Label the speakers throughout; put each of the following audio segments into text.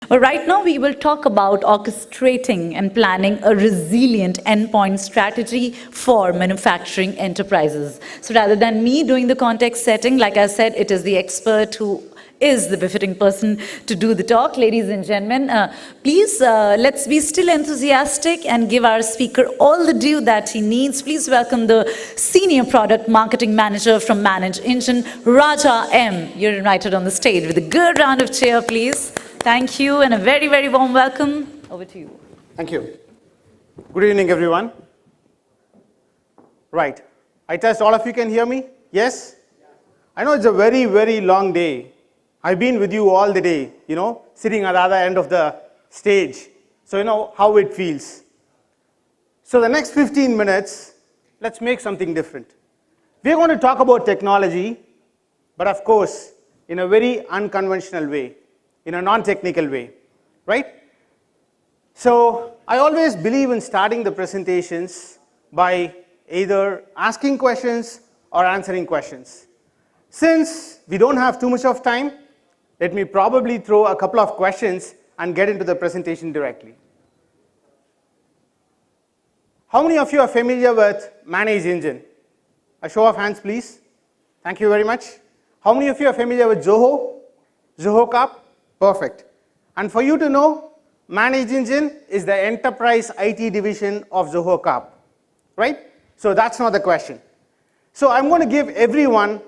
Speaker 1: Right now, we will talk about orchestrating and planning a resilient endpoint strategy for manufacturing enterprises. So rather than me doing the context setting, like I said, it is the expert who is the befitting person to do the talk. Ladies and gentlemen, please let's be still enthusiastic and give our speaker all the due that he needs. Please welcome the Senior Product Marketing Manager from ManageEngine, Raja M. You're invited on the stage with a good round of cheer, please. Thank you, and a very, very warm welcome. Over to you.
Speaker 2: Thank you. Good evening, everyone. Right. I trust all of you can hear me? Yes? I know it's a very, very long day. I've been with you all the day, sitting at the other end of the stage. So you know how it feels. So the next 15 minutes, let's make something different. We're going to talk about technology, but of course, in a very unconventional way, in a non-technical way, right? So I always believe in starting the presentations by either asking questions or answering questions. Since we don't have too much of time, let me probably throw a couple of questions and get into the presentation directly. How many of you are familiar with ManageEngine? A show of hands, please. Thank you very much. How many of you are familiar with Zoho? Zoho Cup? Perfect. And for you to know, ManageEngine is the enterprise IT division of Zoho Cup, right? So that's not the question. So I'm going to give everyone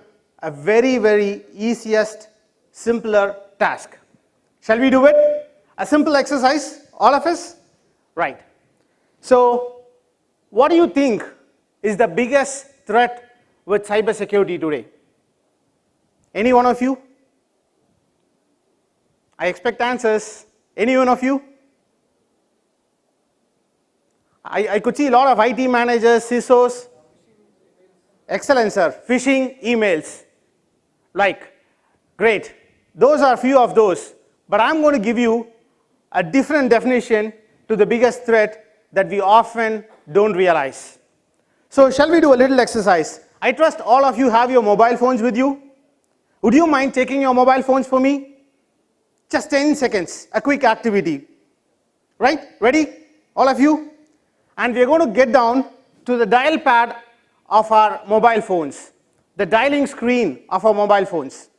Speaker 2: a very, very easiest, simpler task. Shall we do it? A simple exercise, all of us? Right. So what do you think is the biggest threat with cybersecurity today? Any one of you? I expect answers. Any one of you? I could see a lot of IT managers, CISOs. Excellent, sir. Phishing emails. Great. Those are a few of those. But I'm going to give you a different definition to the biggest threat that we often don't realize. So shall we do a little exercise? I trust all of you have your mobile phones with you. Would you mind taking your mobile phones for me? Just 10 seconds, a quick activity. Right? Ready? All of you? And we're going to get down to the dial pad of our mobile phones, the dialing screen of our mobile phones.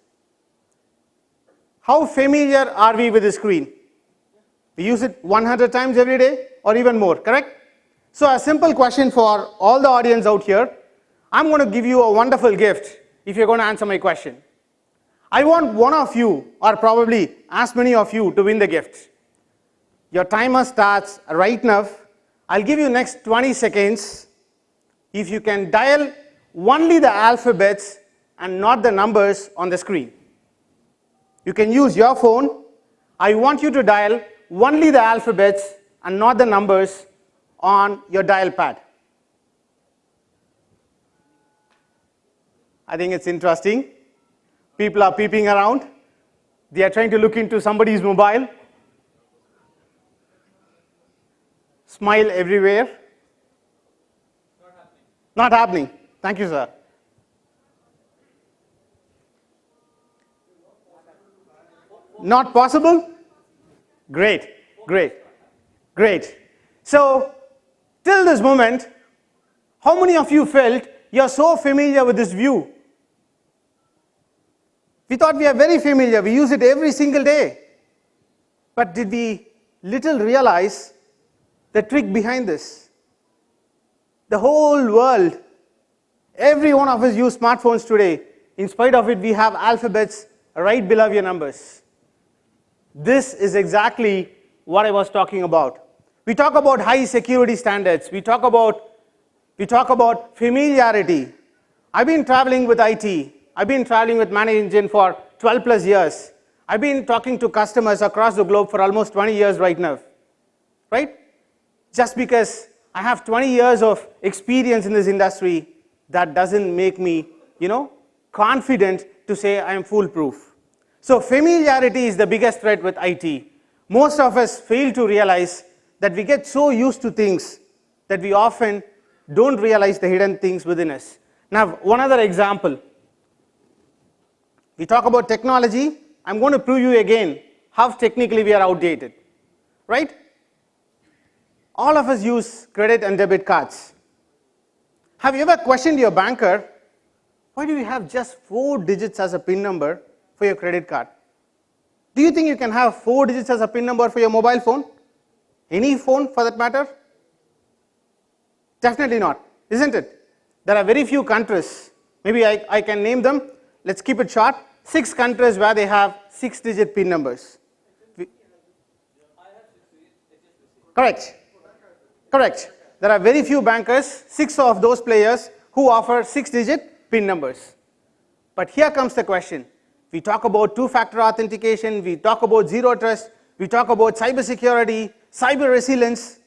Speaker 2: How familiar are we with the screen? We use it 100 times every day or even more, correct? So a simple question for all the audience out here. I'm going to give you a wonderful gift if you're going to answer my question. I want one of you, or probably as many of you, to win the gift. Your timer starts right now. I'll give you next 20 seconds. If you can dial only the alphabets and not the numbers on the screen. You can use your phone. I want you to dial only the alphabets and not the numbers on your dial pad. I think it's interesting. People are peeping around. They are trying to look into somebody's mobile. Smile everywhere. Not happening. Thank you, sir. Not possible? Great, great, great. So, till this moment, how many of you felt you're so familiar with this view? We thought we are very familiar. We use it every single day. But did we little realize the trick behind this? The whole world, every one of us use smartphones today. In spite of it, we have alphabets right below your numbers. This is exactly what I was talking about. We talk about high security standards. We talk about familiarity. I've been traveling with IT. I've been traveling with ManageEngine for 12 plus years. I've been talking to customers across the globe for almost 20 years right now. Right? Just because I have 20 years of experience in this industry, that doesn't make me, confident to say I am foolproof. So familiarity is the biggest threat with IT. Most of us fail to realize that we get so used to things that we often don't realize the hidden things within us. Now, one other example. We talk about technology. I'm going to prove you again how technically we are outdated, right? All of us use credit and debit cards. Have you ever questioned your banker, why do you have just 4 digits as a PIN number for your credit card? Do you think you can have 4 digits as a PIN number for your mobile phone? Any phone for that matter? Definitely not, isn't it? There are very few countries, maybe I can name them, let's keep it short, 6 countries where they have 6-digit PIN numbers. Correct. Correct. There are very few bankers, 6 of those players who offer 6-digit PIN numbers. But here comes the question. We talk about two-factor authentication, we talk about zero trust, we talk about cyber security, cyber resilience,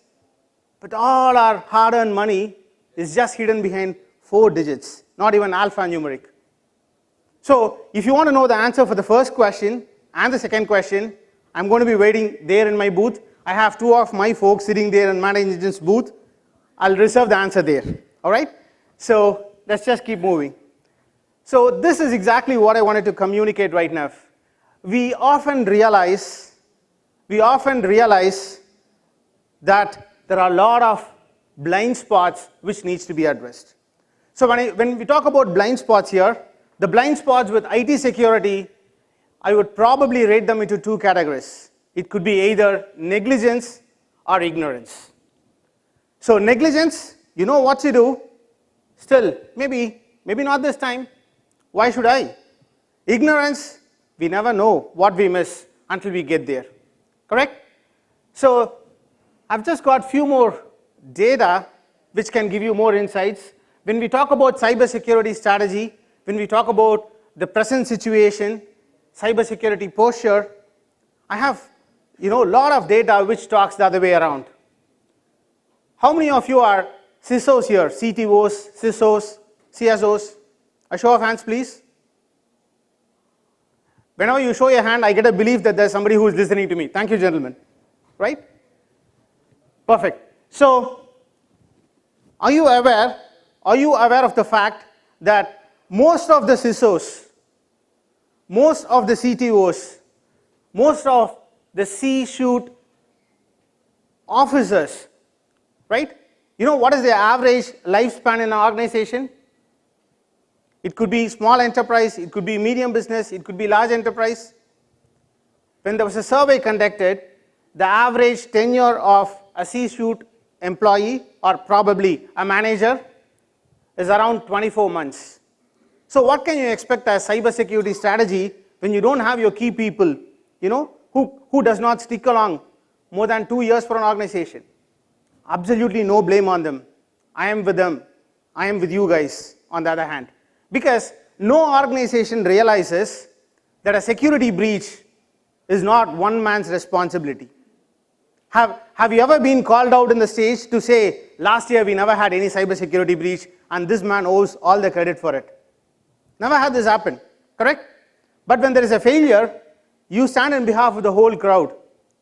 Speaker 2: but all our hard-earned money is just hidden behind 4 digits, not even alphanumeric. So if you want to know the answer for the first question and the second question, I'm going to be waiting there in my booth. I have 2 of my folks sitting there in ManageEngine's booth. I'll reserve the answer there, all right? So let's just keep moving. So this is exactly what I wanted to communicate right now. We often realize that there are a lot of blind spots which needs to be addressed. So when we talk about blind spots here, the blind spots with IT security, I would probably rate them into 2 categories. It could be either negligence or ignorance. So negligence, you know what to do, still, maybe not this time, why should I? Ignorance, we never know what we miss until we get there, correct? So I've just got few more data which can give you more insights. When we talk about cybersecurity strategy, when we talk about the present situation, cybersecurity posture, I have a lot of data which talks the other way around. How many of you are CISOs here? CTOs, CISOs, CSOs? A show of hands, please. Whenever you show your hand, I get a belief that there's somebody who is listening to me. Thank you, gentlemen. Right? Perfect. So, are you aware of the fact that most of the CISOs, most of the CTOs, most of the C-suite officers, right? You know what is the average lifespan in an organization? It could be small enterprise, it could be medium business, it could be large enterprise. When there was a survey conducted, the average tenure of a C-suite employee or probably a manager is around 24 months. So what can you expect as cybersecurity strategy when you don't have your key people, who does not stick along more than 2 years for an organization? Absolutely no blame on them. I am with them. I am with you guys on the other hand. Because no organization realizes that a security breach is not one man's responsibility. Have you ever been called out in the stage to say, last year we never had any cybersecurity breach and this man owes all the credit for it? Never had this happen, correct? But when there is a failure, you stand in behalf of the whole crowd,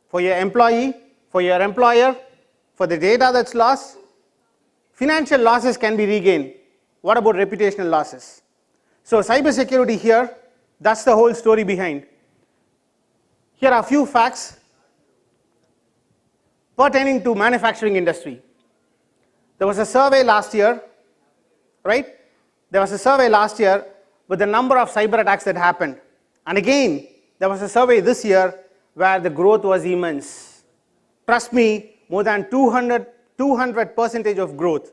Speaker 2: for your employee, for your employer, for the data that's lost. Financial losses can be regained. What about reputational losses? So cybersecurity here, that's the whole story behind. Here are a few facts pertaining to manufacturing industry. There was a survey last year, right? There was a survey last year with the number of cyber attacks that happened. And again, there was a survey this year where the growth was immense. Trust me, more than 200% of growth.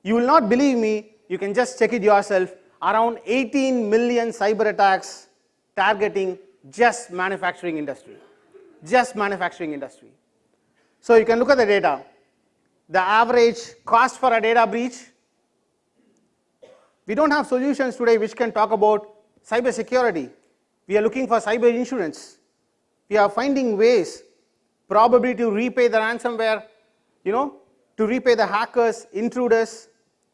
Speaker 2: You will not believe me, you can just check it yourself. Around 18 million cyber attacks targeting just manufacturing industry. Just manufacturing industry. So you can look at the data. The average cost for a data breach. We don't have solutions today which can talk about cyber security. We are looking for cyber insurance. We are finding ways probably to repay the ransomware, to repay the hackers, intruders.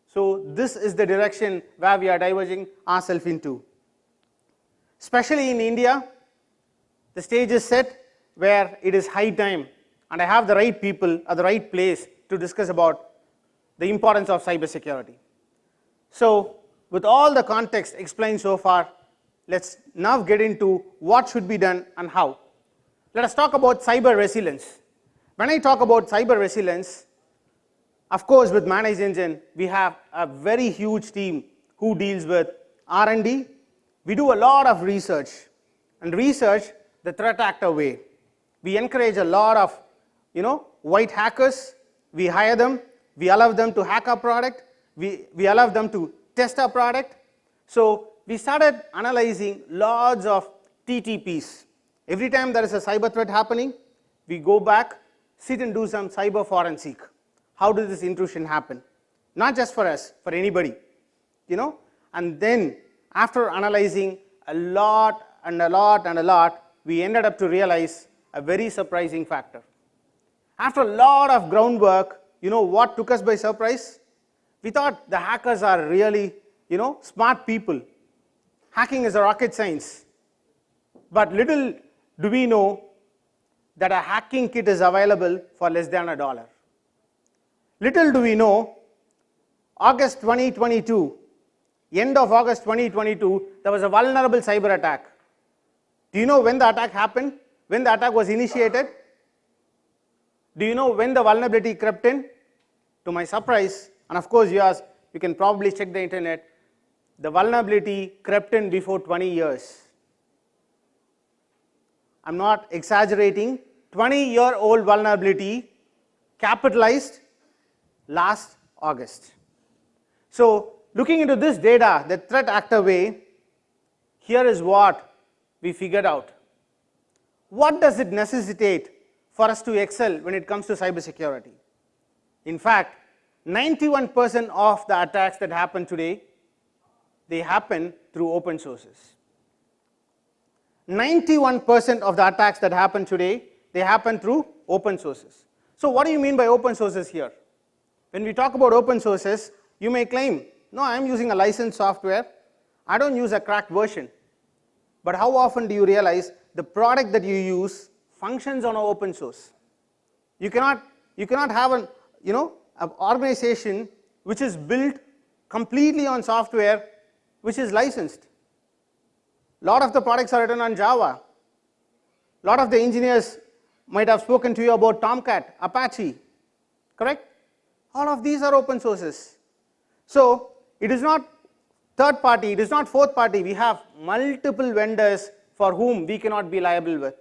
Speaker 2: So this is the direction where we are diverging ourselves into. Especially in India, the stage is set where it is high time, and I have the right people at the right place to discuss about the importance of cybersecurity. So with all the context explained so far, let's now get into what should be done and how. let us talk about cyber resilience. When I talk about cyber resilience, of course, with ManageEngine, we have a very huge team who deals with R&D. We do a lot of research, and research the threat actor way. We encourage a lot of, white hackers. We hire them. We allow them to hack our product. We allow them to test our product. So we started analyzing lots of TTPs. Every time there is a cyber threat happening, we go back, sit and do some cyber forensic. How did this intrusion happen? Not just for us, for anybody, And then after analyzing a lot, we ended up to realize a very surprising factor. After a lot of groundwork, what took us by surprise? We thought the hackers are really, smart people. Hacking is a rocket science. But little do we know that a hacking kit is available for less than $1. Little do we know, August 2022, end of August 2022, there was a vulnerable cyber attack. Do you know when the attack happened? When the attack was initiated? Do you know when the vulnerability crept in? To my surprise, and of course you can probably check the internet, the vulnerability crept in before 20 years. I'm not exaggerating, 20-year-old vulnerability capitalized last August. So looking into this data, the threat actor way, here is what we figured out. What does it necessitate for us to excel when it comes to cybersecurity? In fact, 91% of the attacks that happen today, they happen through open sources. 91% of the attacks that happen today, they happen through open sources. So what do you mean by open sources here? When we talk about open sources, you may claim, no, I'm using a licensed software. I don't use a cracked version. But how often do you realize the product that you use functions on an open source? You cannot have an organization which is built completely on software which is licensed. A lot of the products are written on Java. A lot of the engineers might have spoken to you about Tomcat, Apache, correct? All of these are open sources. So it is not third party, it is not fourth party. We have multiple vendors for whom we cannot be liable with,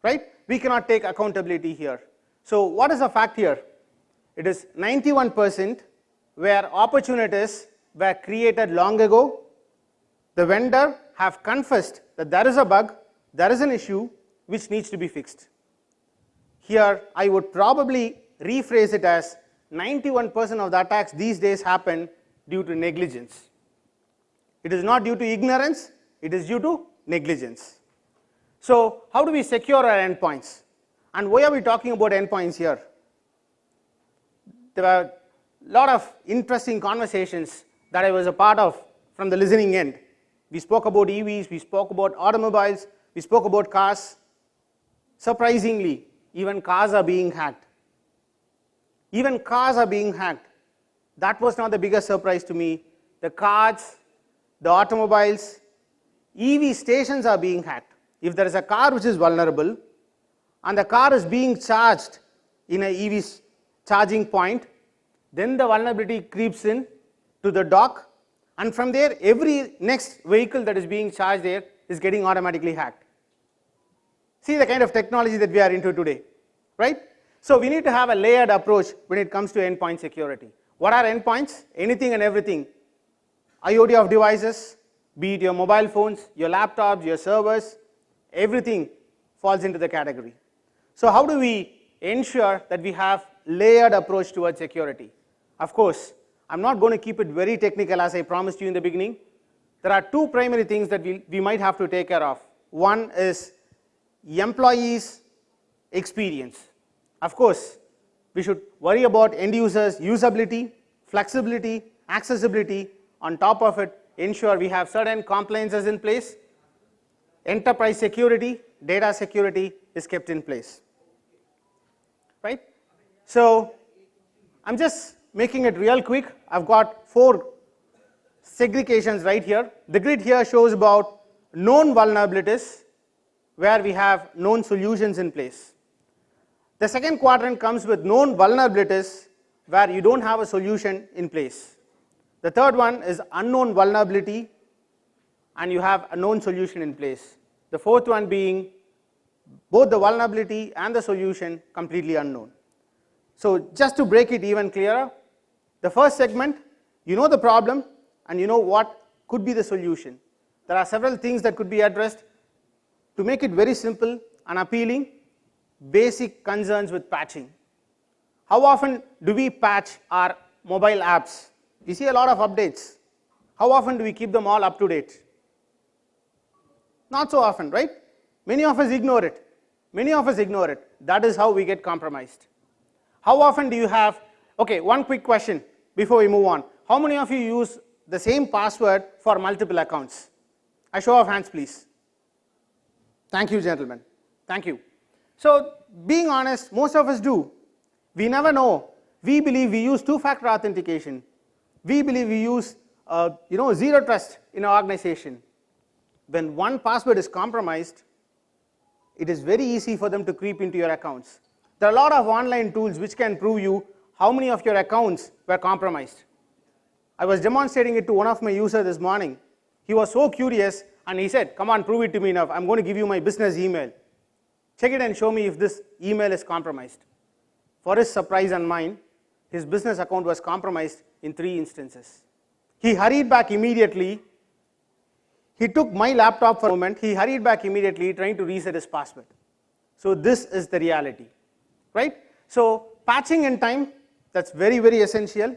Speaker 2: right? We cannot take accountability here. So what is the fact here? It is 91% where opportunities were created long ago. The vendor have confessed that there is a bug, there is an issue which needs to be fixed. Here I would probably rephrase it as 91% of the attacks these days happen due to negligence. It is not due to ignorance, it is due to negligence. So how do we secure our endpoints? And why are we talking about endpoints here? There were a lot of interesting conversations that I was a part of from the listening end. We spoke about EVs, we spoke about automobiles, we spoke about cars. Surprisingly, even cars are being hacked. Even cars are being hacked. That was not the biggest surprise to me. The cars, the automobiles, EV stations are being hacked. If there is a car which is vulnerable and the car is being charged in an EV charging point, then the vulnerability creeps in to the dock, and from there every next vehicle that is being charged there is getting automatically hacked. See the kind of technology that we are into today, right? So we need to have a layered approach when it comes to endpoint security. What are endpoints? Anything and everything. IoT of devices, be it your mobile phones, your laptops, your servers, everything falls into the category. So how do we ensure that we have layered approach towards security? Of course, I'm not going to keep it very technical as I promised you in the beginning. There are two primary things that we might have to take care of. One is employees' experience. Of course, we should worry about end users' usability, flexibility, accessibility. On top of it, ensure we have certain compliances in place. Enterprise security, data security is kept in place, right? So I'm just making it real quick. I've got 4 segregations right here. The grid here shows about known vulnerabilities, where we have known solutions in place. The second quadrant comes with known vulnerabilities, where you don't have a solution in place. The third one is unknown vulnerability, and you have a known solution in place. The fourth one being both the vulnerability and the solution completely unknown. So just to break it even clearer, the first segment, you know the problem and you know what could be the solution. There are several things that could be addressed. To make it very simple and appealing, basic concerns with patching. How often do we patch our mobile apps? We see a lot of updates. How often do we keep them all up to date? Not so often, right? Many of us ignore it. Many of us ignore it. That is how we get compromised. How often do you have, okay, one quick question before we move on. How many of you use the same password for multiple accounts? A show of hands, please. Thank you, gentlemen. Thank you. So, being honest, most of us do. We never know. We believe we use two-factor authentication. We believe we use zero trust in our organization. When one password is compromised, it is very easy for them to creep into your accounts. There are a lot of online tools which can prove you how many of your accounts were compromised. I was demonstrating it to one of my users this morning. He was so curious and he said, come on, prove it to me now. I'm going to give you my business email. Check it and show me if this email is compromised. For his surprise and mine, his business account was compromised in 3 instances. He hurried back immediately. He took my laptop for a moment. He hurried back immediately trying to reset his password. So this is the reality, right? So patching in time, that's very, very essential.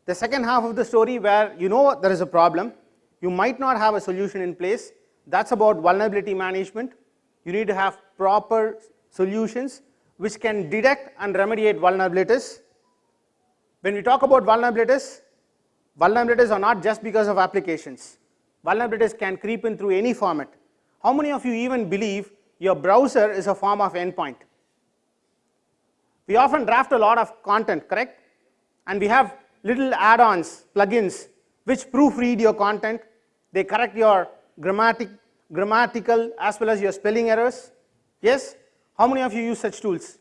Speaker 2: The second half of the story where you know there is a problem, you might not have a solution in place, that's about vulnerability management. You need to have proper solutions which can detect and remediate vulnerabilities. When we talk about vulnerabilities are not just because of applications. Vulnerabilities can creep in through any format. How many of you even believe your browser is a form of endpoint? We often draft a lot of content, correct? And we have little add-ons, plugins, which proofread your content. They correct your grammatical as well as your spelling errors. Yes? How many of you use such tools?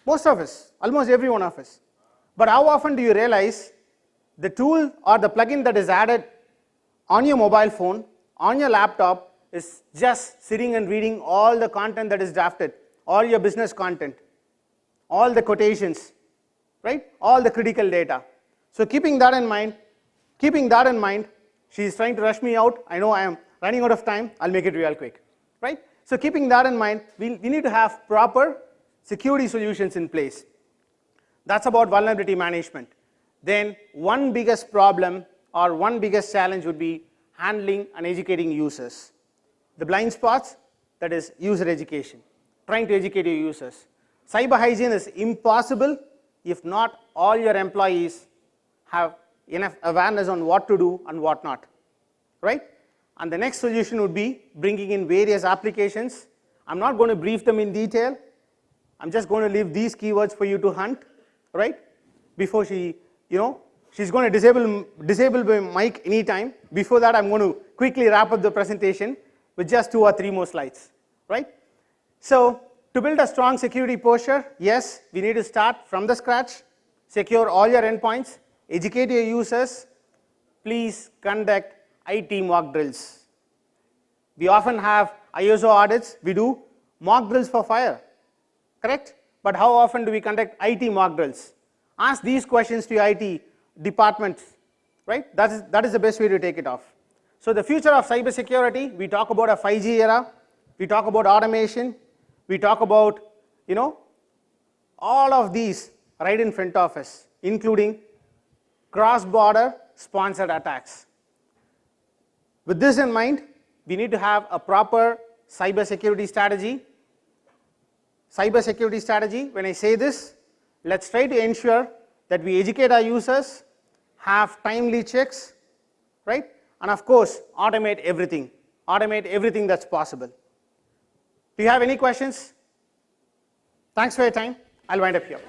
Speaker 2: Most of us, almost every one of us. But how often do you realize the tool or the plugin that is added on your mobile phone, on your laptop, is just sitting and reading all the content that is drafted, all your business content, all the quotations, right? All the critical data. So keeping that in mind, she is trying to rush me out. I know I am running out of time. I'll make it real quick, right? So keeping that in mind, we need to have proper security solutions in place. That's about vulnerability management. Then one biggest problem or one biggest challenge would be handling and educating users. The blind spots, that is user education, trying to educate your users. Cyber hygiene is impossible if not all your employees have enough awareness on what to do and what not, right? And the next solution would be bringing in various applications. I'm not going to brief them in detail. I'm just going to leave these keywords for you to hunt, right? Before she's going to disable my mic anytime. Before that, I'm going to quickly wrap up the presentation with just 2 or 3 more slides, right? So to build a strong security posture, yes, we need to start from the scratch, secure all your endpoints, educate your users. Please conduct IT mock drills. We often have ISO audits. We do mock drills for fire, correct? But how often do we conduct IT mock drills? Ask these questions to your IT departments, right? That is the best way to take it off. So the future of cybersecurity, we talk about a 5G era, we talk about automation, we talk about, all of these right in front of us, including cross-border sponsored attacks. With this in mind, we need to have a proper cybersecurity strategy. Cybersecurity strategy, when I say this, let's try to ensure that we educate our users, have timely checks, right? And of course, automate everything that's possible. Do you have any questions? Thanks for your time. I'll wind up here.